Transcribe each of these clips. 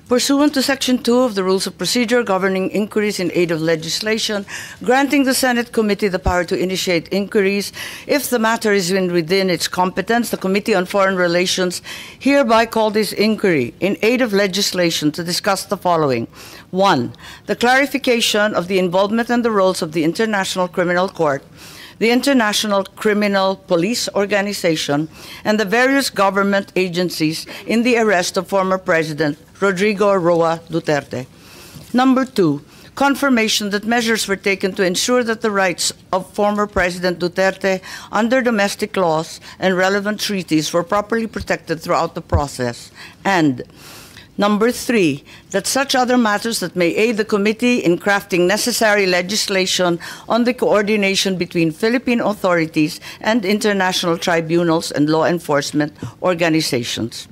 Pursuant to Section 2 of the Rules of Procedure governing inquiries in aid of legislation, granting the Senate Committee the power to initiate inquiries if the matter is within its competence, the Committee on Foreign Relations hereby called this inquiry in aid of legislation to discuss the following. 1. The clarification of the involvement and the roles of the International Criminal Court, the International Criminal Police Organization, and the various government agencies in the arrest of former President Rodrigo Roa Duterte. Number 2, confirmation that measures were taken to ensure that the rights of former President Duterte under domestic laws and relevant treaties were properly protected throughout the process. And Number 3, that such other matters that may aid the committee in crafting necessary legislation on the coordination between Philippine authorities and international tribunals and law enforcement organizations.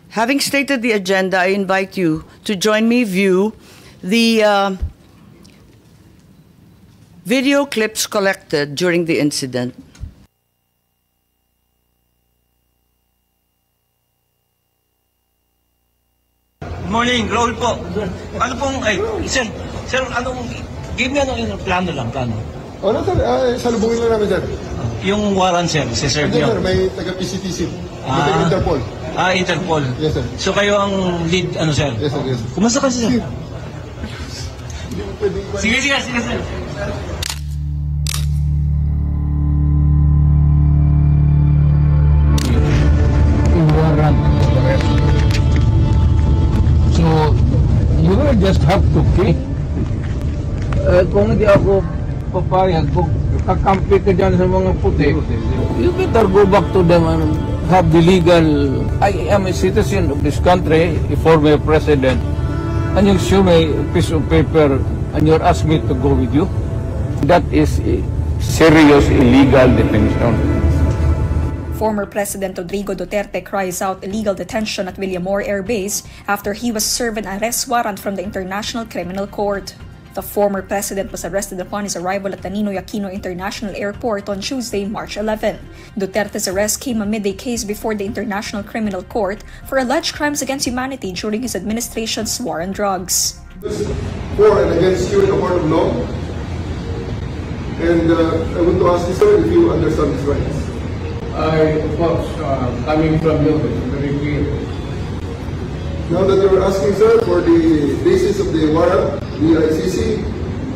Having stated the agenda, I invite you to join me view the video clips collected during the incident. Good morning, Raul po. Ano pong, sir, give me plano lang. Ano sir, salubungin lang namin sir. Yung warrant sir, sir. Sir, may taga-PCTC, may Interpol. Interpol. Yes sir. So kayo ang lead, sir? Yes sir, yes. Kumusta kasi sir? Sige sir. So, you will just have to keep. Kung hindi ako papayag, kung kakampi ka dyan sa mga puti, you better go back to them and have the legal. I am a citizen of this country, a former president, and you show me a piece of paper and you're asking me to go with you. That is a serious illegal detention. Former President Rodrigo Duterte cries out illegal detention at Villamor Air Base after he was served an arrest warrant from the International Criminal Court. The former president was arrested upon his arrival at the Ninoy Aquino International Airport on Tuesday, March 11. Duterte's arrest came amid a case before the International Criminal Court for alleged crimes against humanity during his administration's war on drugs. For and against you in the court of law. And I want to ask you, sir, if you understand these rights. Of course, coming from you, it's very clear. Now that you were asking, sir, for the basis of the warrant, the ICC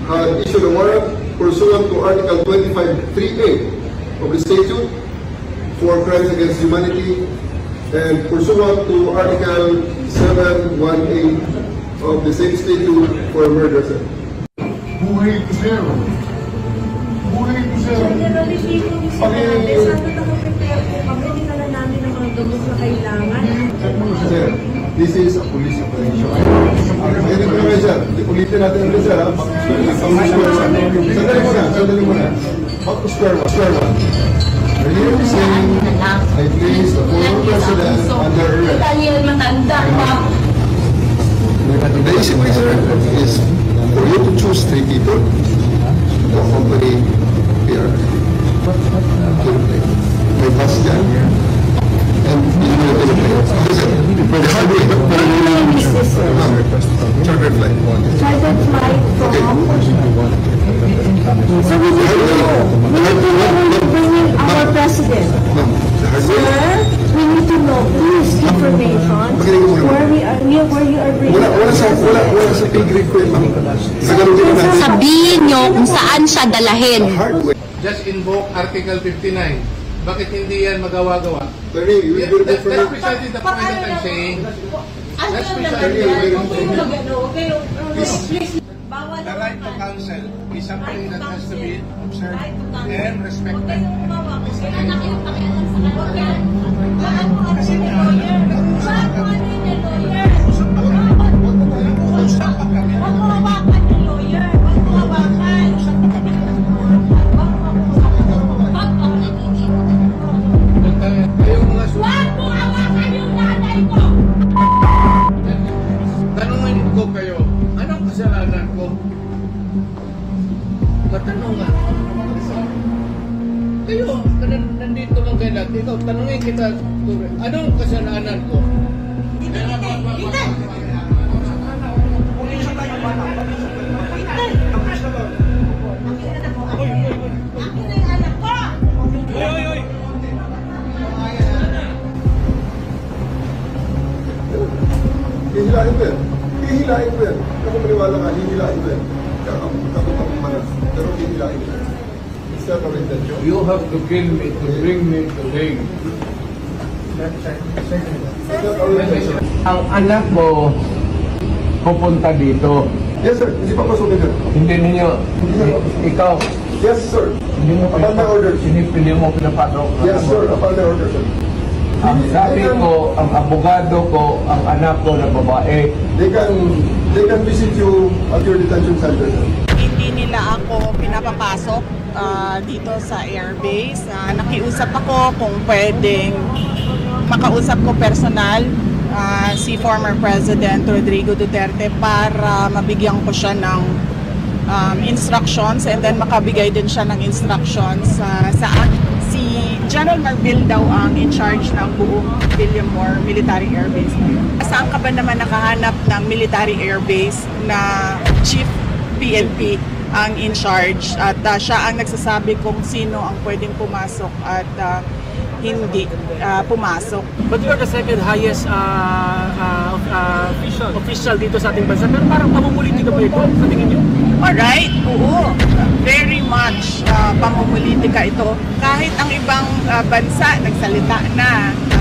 had issued a warrant pursuant to Article 25(3)(a) of the statute for crimes against humanity and pursuant to Article 7(1)(a) of the same statute for murder, sir. Buhay to zero. Buhay to zero. Generally, dito sabi na prepare po kami, dinala namin ang mga gamot na kailangan. Sir, this is a police operation. Ganito naman sir, ulitin natin ulit sir. Sandali muna. Square one. Are you saying I place the former president under arrest? Daniel matanda pa. The issue sir is for you to choose 3 people to accompany here. May bus dyan. And you will take a plane. The hard way. Charter flight. Charter flight from? So we need to know bringing our president. Sir, we need to know this information where you are bringing. Wala sa pig-grade ko yun. Sabihin nyo kung saan siya dalahin. Just invoke Article 59. Bakit hindi yan magawa-gawa? That's precisely the point that I'm saying. That's precisely the right to counsel is something that has to be observed and respected. Tanungin ko kayo, anong kasalanan ko? Matanong nga. Kayo, nandito lang kayo lahat. Ikaw, tanungin kita, anong kasalanan ko? Hihilain ko yan. Hihilain ko yan. Ako maniwala ka, hihilain ko yan. Kakapag manas. Pero hihilain ko yan. Is that our intention? You have to kill me to bring me to Hague. Is that our intention? Ang anak mo pupunta dito. Yes, sir. Hindi pa pasukin yan. Hindi ninyo, ikaw, Yes, sir. hindi mo Upon my orders. hindi mo pinapasok. Yes, sir. Upon my orders, sir. Ang sabi ko, ang abogado ko, ang anak ko na babae, They can visit you at your detention center, sir. Hindi nila ako pinapapasok dito sa airbase. Nakiusap ako kung pwedeng makausap ko personal si former President Rodrigo Duterte para mabigyan ko siya ng instructions and then makabigay din siya ng instructions sa si General Marbil daw ang in charge ng buong Villamor Military Air Base. Saan ka ba naman nakahanap ng military air base na Chief PNP ang in charge at siya ang nagsasabi kung sino ang pwedeng pumasok at hindi pumasok. But you are the second highest official dito sa ating bansa. Pero parang pamumulitika ba ito sa tingin niyo? Alright, oo. Very much pamumulitika ito. Kahit ang ibang bansa nagsalita na